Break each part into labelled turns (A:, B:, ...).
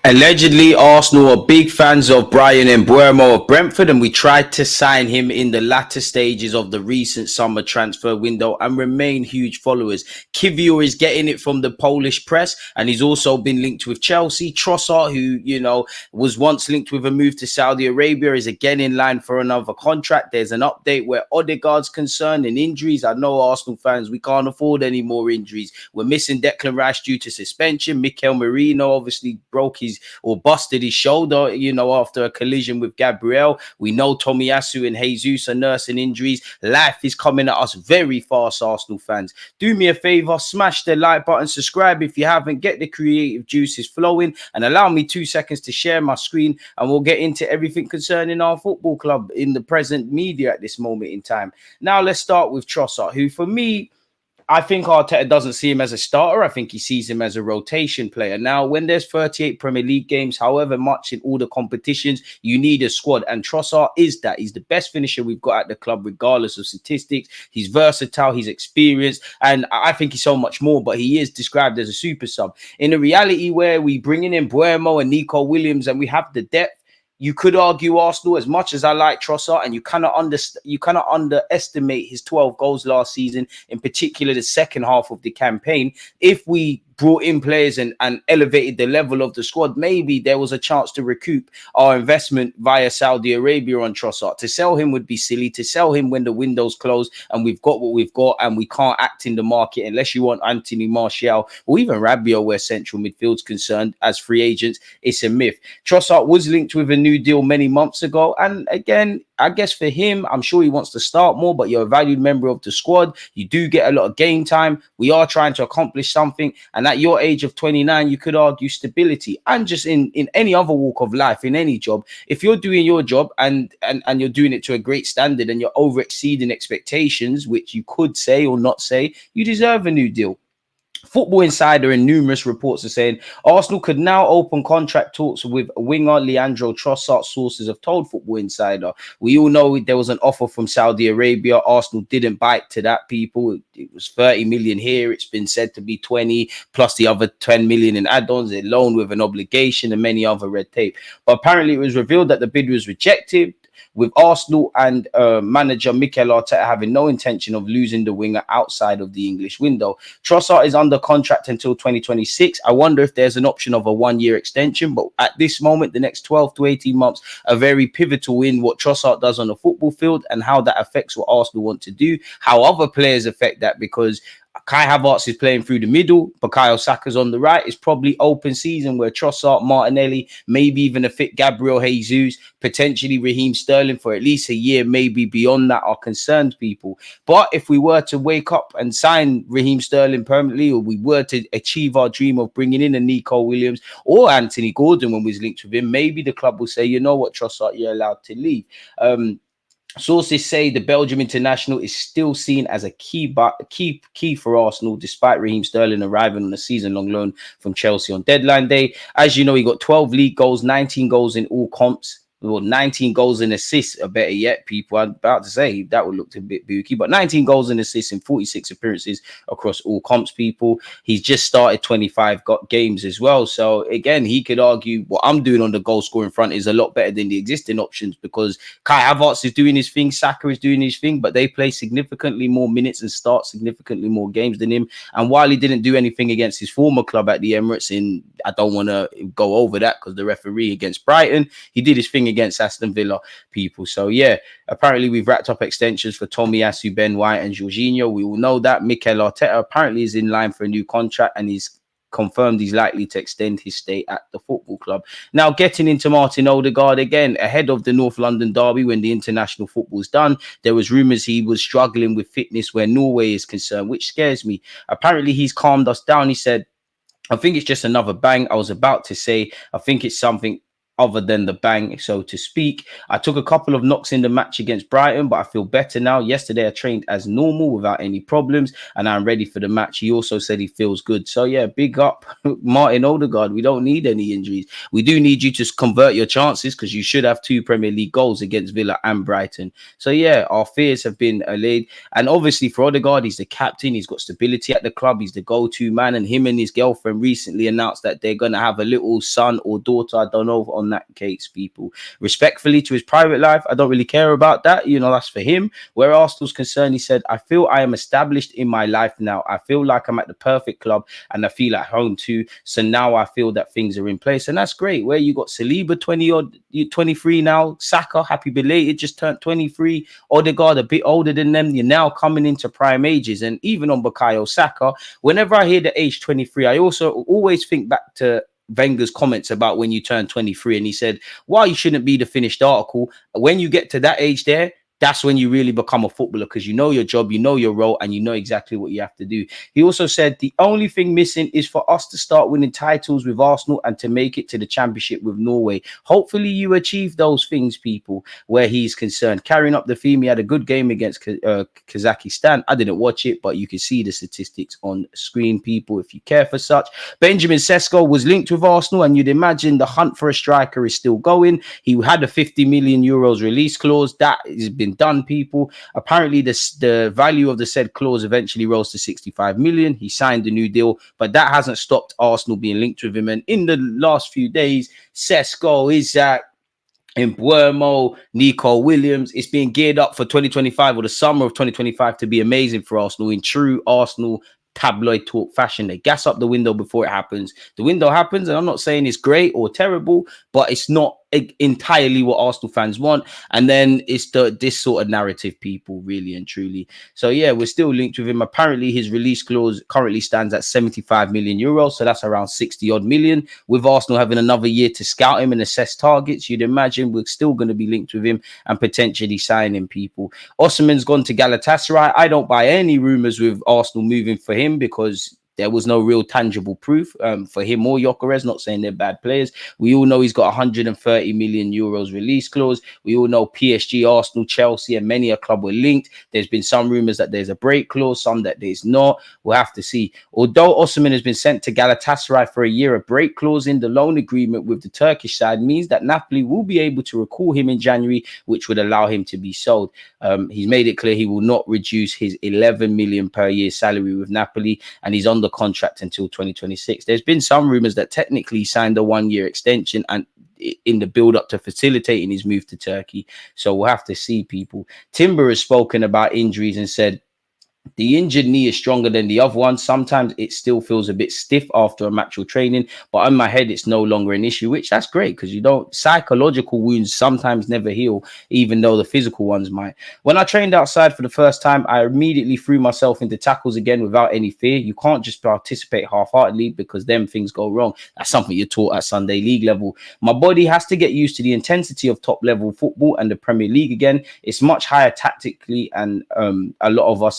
A: Allegedly, Arsenal are big fans of Brian Mbuemo of Brentford, and we tried to sign him in the latter stages of the recent summer transfer window and remain huge followers. Kiwior is getting it from the Polish press, and he's also been linked with Chelsea. Trossard, who, was once linked with a move to Saudi Arabia, is again in line for another contract. There's an update where Odegaard's concerned and injuries. I know Arsenal fans, we can't afford any more injuries. We're missing Declan Rice due to suspension. Mikel Merino obviously broke his or busted his shoulder, after a collision with Gabriel. We know Tomiyasu and Jesus are nursing injuries. Life is coming at us very fast, Arsenal fans. Do me a favor, smash the like button, subscribe if you haven't, get the creative juices flowing, and allow me 2 seconds to share my screen, and we'll get into everything concerning our football club in the present media at this moment in time. Now, let's start with Trossard, who, for me, I think Arteta doesn't see him as a starter. I think he sees him as a rotation player. Now, when there's 38 Premier League games, however much in all the competitions, you need a squad. And Trossard is that. He's the best finisher we've got at the club, regardless of statistics. He's versatile, he's experienced, and I think he's so much more, but he is described as a super sub. In a reality where we bring in Mbuemo and Nico Williams and we have the depth, you could argue Arsenal, as much as I like Trossard, and you cannot underestimate his 12 goals last season, in particular the second half of the campaign. If we brought in players and elevated the level of the squad, maybe there was a chance to recoup our investment via Saudi Arabia on Trossard. To sell him would be silly. To sell him when the window's closed and we've got what we've got and we can't act in the market unless you want Anthony Martial or even Rabiot where central midfield's concerned as free agents, it's a myth. Trossard was linked with a new deal many months ago, and again, I guess for him, I'm sure he wants to start more, but you're a valued member of the squad. You do get a lot of game time. We are trying to accomplish something. And at your age of 29, you could argue stability. And just in any other walk of life, in any job, if you're doing your job and you're doing it to a great standard and you're over exceeding expectations, which you could say or not say, you deserve a new deal. Football Insider and numerous reports are saying Arsenal could now open contract talks with winger Leandro Trossard, sources have told Football Insider. We all know there was an offer from Saudi Arabia. Arsenal didn't bite to that, people. It was 30 million here. It's been said to be 20 plus the other 10 million in add-ons, a loan with an obligation and many other red tape. But apparently it was revealed that the bid was rejected, with Arsenal and manager Mikel Arteta having no intention of losing the winger outside of the English window. Trossard is under contract until 2026. I wonder if there's an option of a 1-year extension, but at this moment, the next 12 to 18 months are very pivotal in what Trossard does on the football field and how that affects what Arsenal want to do, how other players affect that, because Kai Havertz is playing through the middle, Bukayo Saka's on the right. It's probably open season where Trossard, Martinelli, maybe even a fit Gabriel Jesus, potentially Raheem Sterling for at least a year, maybe beyond that, are concerned, people. But if we were to wake up and sign Raheem Sterling permanently, or we were to achieve our dream of bringing in a Nico Williams or Anthony Gordon when we was linked with him, maybe the club will say, you know what, Trossard, you're allowed to leave. Sources say the Belgium international is still seen as a key for Arsenal, despite Raheem Sterling arriving on a season-long loan from Chelsea on deadline day. As you know, he got 12 league goals, 19 goals in all comps. Well, 19 goals and assists, or better yet, people. I'm about to say that would look a bit booky, but 19 goals and assists in 46 appearances across all comps, people. He's just started 25 games as well. So again, he could argue what I'm doing on the goal scoring front is a lot better than the existing options, because Kai Havertz is doing his thing, Saka is doing his thing, but they play significantly more minutes and start significantly more games than him. And while he didn't do anything against his former club at the Emirates, I don't want to go over that because the referee against Brighton, he did his thing against Aston Villa, people. So yeah, apparently we've wrapped up extensions for Tomiyasu, Ben White and Jorginho. We all know that. Mikel Arteta apparently is in line for a new contract, and he's confirmed he's likely to extend his stay at the football club. Now, getting into Martin Ødegaard again, ahead of the North London derby when the international football's done, there was rumours he was struggling with fitness where Norway is concerned, which scares me. Apparently he's calmed us down. He said, I think it's just another bang. I was about to say, I think it's something other than the bang, so to speak. I took a couple of knocks in the match against Brighton, but I feel better now. Yesterday I trained as normal without any problems, and I'm ready for the match. He also said he feels good. So yeah, big up Martin Odegaard. We don't need any injuries. We do need you to convert your chances, because you should have 2 Premier League goals against Villa and Brighton. So yeah, our fears have been allayed. And obviously for Odegaard, he's the captain. He's got stability at the club. He's the go-to man. And him and his girlfriend recently announced that they're going to have a little son or daughter. I don't know on that case, people. Respectfully to his private life, I don't really care about that. You know, that's for him. Where Arsenal's concerned, he said, I feel I am established in my life now. I feel like I'm at the perfect club and I feel at home too. So now I feel that things are in place. And that's great. Where you got Saliba 23 now, Saka, happy belated, just turned 23, Odegaard a bit older than them. You're now coming into prime ages. And even on Bukayo Saka, whenever I hear the age 23, I also always think back to Wenger's comments about when you turn 23, and he said, why you shouldn't be the finished article. When you get to that age there, that's when you really become a footballer, because you know your job, you know your role, and you know exactly what you have to do. He also said the only thing missing is for us to start winning titles with Arsenal and to make it to the championship with Norway. Hopefully you achieve those things, people, where he's concerned. Carrying up the theme, he had a good game against Kazakhstan. I didn't watch it, but you can see the statistics on screen, people, if you care for such. Benjamin Sesko was linked with Arsenal, and you'd imagine the hunt for a striker is still going. He had a 50 million euros release clause. That has been done, people. Apparently the value of the said clause eventually rose to 65 million. He signed a new deal, but that hasn't stopped Arsenal being linked with him. And in the last few days, Sesko, Isaac, Mbuemo, Nico Williams, it's being geared up for 2025 or the summer of 2025 to be amazing for Arsenal in true Arsenal tabloid talk fashion. They gas up the window before it happens. The window happens, and I'm not saying it's great or terrible, but it's not entirely what Arsenal fans want. And then it's this sort of narrative, people, really and truly. So yeah, we're still linked with him. Apparently his release clause currently stands at 75 million euros, so that's around 60 odd million. With Arsenal having another year to scout him and assess targets, you'd imagine we're still going to be linked with him and potentially signing, people. Osimhen's gone to Galatasaray. I don't buy any rumors with Arsenal moving for him, because there was no real tangible proof for him or Gyökeres. Not saying they're bad players. We all know he's got 130 million euros release clause. We all know PSG, Arsenal, Chelsea, and many a club were linked. There's been some rumors that there's a break clause, some that there's not. We'll have to see. Although Osimhen has been sent to Galatasaray for a year, a break clause in the loan agreement with the Turkish side means that Napoli will be able to recall him in January, which would allow him to be sold. He's made it clear he will not reduce his 11 million per year salary with Napoli, and he's on the contract until 2026. There's been some rumors that technically he signed a 1-year extension and in the build up to facilitating his move to Turkey. So we'll have to see, people. Timber has spoken about injuries and said, the injured knee is stronger than the other one. Sometimes it still feels a bit stiff after a match or training, but on my head, it's no longer an issue, which that's great, because you don't, psychological wounds sometimes never heal, even though the physical ones might. When I trained outside for the first time, I immediately threw myself into tackles again without any fear. You can't just participate half-heartedly, because then things go wrong. That's something you're taught at Sunday League level. My body has to get used to the intensity of top level football and the Premier League again. It's much higher tactically, and a lot of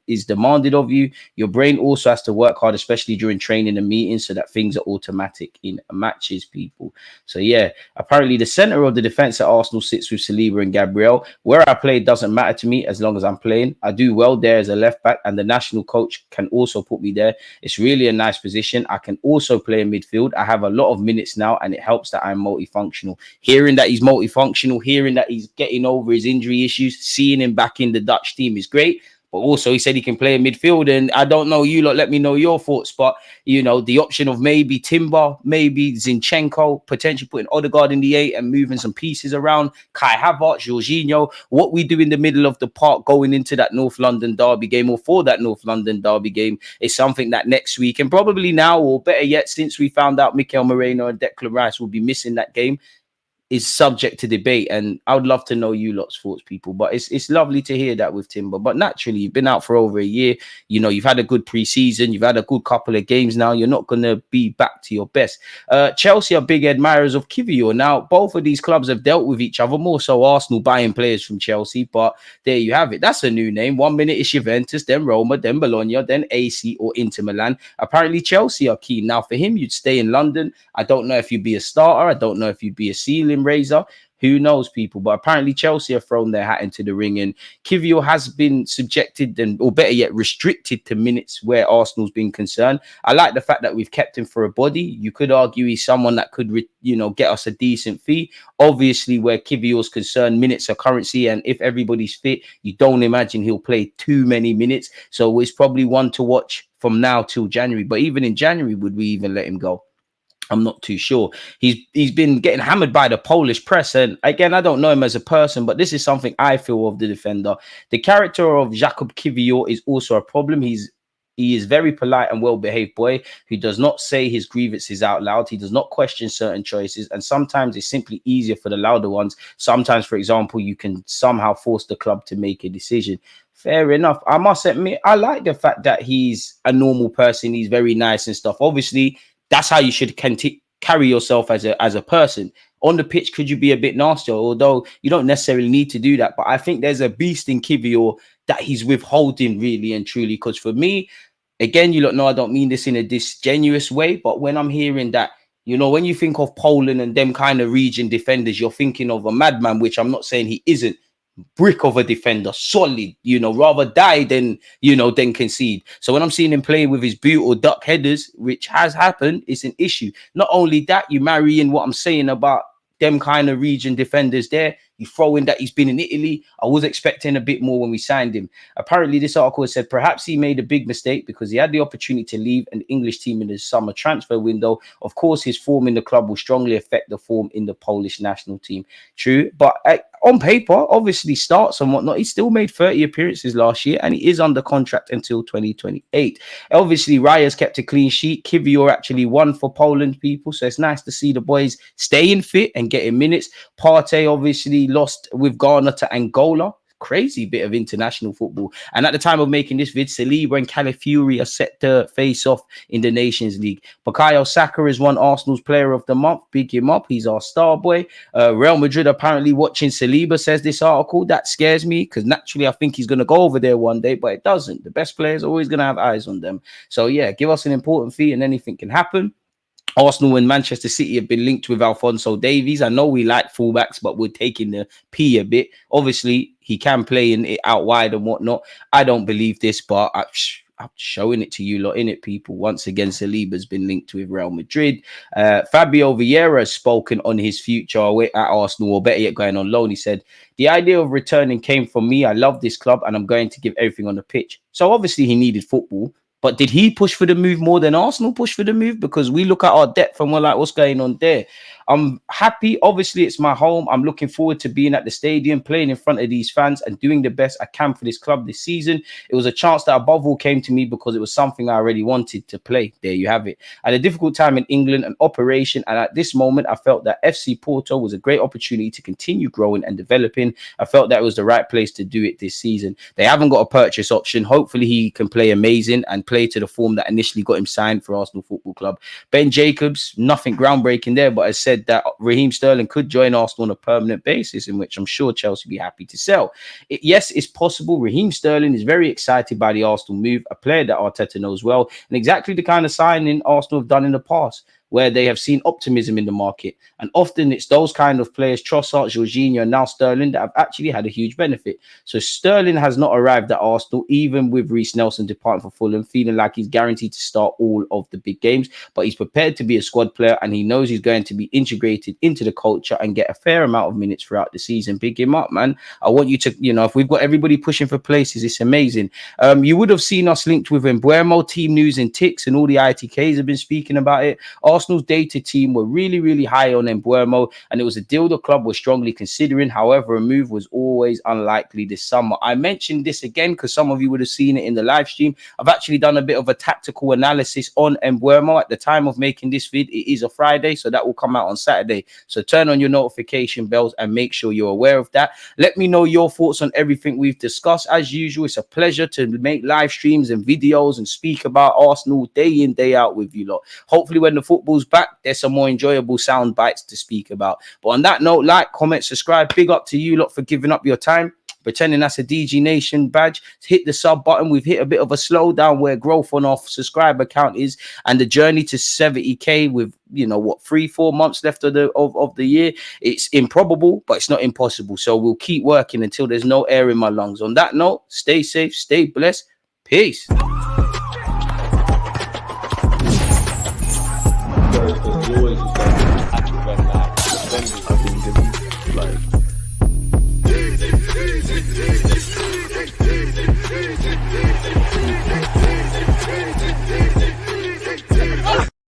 A: is demanded of you. Your brain also has to work hard, especially during training and meetings, so that things are automatic in matches, people. So yeah, apparently the center of the defense at Arsenal sits with Saliba and Gabriel. Where I play doesn't matter to me as long as I'm playing. I do well there as a left back, and the national coach can also put me there. It's really a nice position. I can also play in midfield. I have a lot of minutes now, and it helps that I'm multifunctional. Hearing that he's multifunctional, hearing that he's getting over his injury issues, seeing him back in the Dutch team is great. But also he said he can play in midfield, and I don't know, you lot, let me know your thoughts. But, you know, the option of maybe Timber, maybe Zinchenko, potentially putting Odegaard in the 8 and moving some pieces around, Kai Havertz, Jorginho, what we do in the middle of the park going into that North London derby game, or for that North London derby game, is something that next week, and probably now, or better yet, since we found out Mikel Moreno and Declan Rice will be missing that game, is subject to debate, and I would love to know you lot's thoughts, people. But it's lovely to hear that with Timber. But naturally, you've been out for over a year. You know, you've had a good preseason. You've had a good couple of games now. You're not gonna be back to your best. Chelsea are big admirers of Kiwior. Now, both of these clubs have dealt with each other. More so, Arsenal buying players from Chelsea. But there you have it. That's a new name. 1 minute it's Juventus, then Roma, then Bologna, then AC or Inter Milan. Apparently, Chelsea are keen. Now, for him, you'd stay in London. I don't know if you'd be a starter. I don't know if you'd be a ceiling raiser. Who knows, people? But apparently Chelsea have thrown their hat into the ring, and Kiwior has been subjected, and or better yet, restricted to minutes where Arsenal's been concerned. I like the fact that we've kept him for a body. You could argue he's someone that could, get us a decent fee. Obviously, where Kiwior's concerned, minutes are currency, and if everybody's fit, you don't imagine he'll play too many minutes. So it's probably one to watch from now till January. But even in January, would we even let him go? I'm not too sure. He's been getting hammered by the Polish press. And again, I don't know him as a person, but this is something I feel of the defender. The character of Jakub Kiwior is also a problem. He is very polite and well-behaved boy who does not say his grievances out loud. He does not question certain choices. And sometimes it's simply easier for the louder ones. Sometimes, for example, you can somehow force the club to make a decision. Fair enough. I must admit, I like the fact that he's a normal person. He's very nice and stuff. Obviously, that's how you should carry yourself as a person. On the pitch, could you be a bit nastier? Although you don't necessarily need to do that. But I think there's a beast in Kiwior that he's withholding really and truly. Because for me, again, you lot know I don't mean this in a disingenuous way. But when I'm hearing that, when you think of Poland and them kind of region defenders, you're thinking of a madman, which I'm not saying he isn't. Brick of a defender, solid, rather die than concede. So when I'm seeing him play with his boot or duck headers, which has happened, it's an issue. Not only that, you marry in what I'm saying about them kind of region defenders there. You throw in that he's been in Italy. I was expecting a bit more when we signed him. Apparently, this article said perhaps he made a big mistake because he had the opportunity to leave an English team in the summer transfer window. Of course, his form in the club will strongly affect the form in the Polish national team. True, but on paper, obviously starts and whatnot. He still made 30 appearances last year and he is under contract until 2028. Obviously, Raya's kept a clean sheet. Kiwior actually won for Poland, people. So it's nice to see the boys staying fit and getting minutes. Partey obviously lost with Ghana to Angola. Crazy bit of international football. And at the time of making this vid, Saliba and Calafiori are set to face off in the Nations League. Bukayo Saka is one Arsenal's player of the month. Big him up. He's our star boy. Real Madrid apparently watching Saliba, says this article. That scares me because naturally I think he's going to go over there one day, but it doesn't. The best players are always going to have eyes on them. So yeah, give us an important fee and anything can happen. Arsenal and Manchester City have been linked with Alphonso Davies. I know we like fullbacks, but we're taking the P a bit. Obviously, he can play in it out wide and whatnot. I don't believe this, but I'm showing it to you lot, in it, people. Once again, Saliba's been linked with Real Madrid. Fabio Viera has spoken on his future at Arsenal, or better yet, going on loan. He said, "The idea of returning came from me. I love this club and I'm going to give everything on the pitch." So obviously he needed football. But did he push for the move more than Arsenal pushed for the move? Because we look at our depth and we're like, what's going on there? I'm happy. Obviously, it's my home. I'm looking forward to being at the stadium, playing in front of these fans and doing the best I can for this club this season. It was a chance that above all came to me because it was something I already wanted to play. There you have it. I had a difficult time in England, an operation. And at this moment, I felt that FC Porto was a great opportunity to continue growing and developing. I felt that it was the right place to do it this season. They haven't got a purchase option. Hopefully, he can play amazing and play to the form that initially got him signed for Arsenal Football Club. Ben Jacobs, nothing groundbreaking there, but has said that Raheem Sterling could join Arsenal on a permanent basis, in which I'm sure Chelsea will be happy to sell. Yes, it's possible. Raheem Sterling is very excited by the Arsenal move, a player that Arteta knows well, and exactly the kind of signing Arsenal have done in the past, where they have seen optimism in the market. And often it's those kind of players, Trossard, Jorginho, and now Sterling, that have actually had a huge benefit. So Sterling has not arrived at Arsenal, even with Reece Nelson departing for Fulham, feeling like he's guaranteed to start all of the big games. But he's prepared to be a squad player, and he knows he's going to be integrated into the culture and get a fair amount of minutes throughout the season. Big him up, man. I want you to, if we've got everybody pushing for places, it's amazing. You would have seen us linked with Mbuemo, team news and ticks, and all the ITKs have been speaking about it. Arsenal Arsenal's data team were really high on Mbuemo, and it was a deal the club was strongly considering. However, a move was always unlikely this summer. I mentioned this again because some of you would have seen it in the live stream. I've actually done a bit of a tactical analysis on Mbuemo. At the time of making this vid, it is a Friday, so that will come out on Saturday. So turn on your notification bells and make sure you're aware of that. Let me know your thoughts on everything we've discussed. As usual, it's a pleasure to make live streams and videos and speak about Arsenal day in, day out with you lot. Hopefully when the football's back, there's some more enjoyable sound bites to speak about. But on that note, like, comment, subscribe. Big up to you lot for giving up your time, pretending that's a DG Nation badge. Hit the sub button. We've hit a bit of a slowdown where growth on our subscriber count is, and the journey to 70k with, you know what, 3-4 months left of the year. It's improbable, but it's not impossible. So we'll keep working until there's no air in my lungs. On that note, stay safe, stay blessed. Peace.
B: Always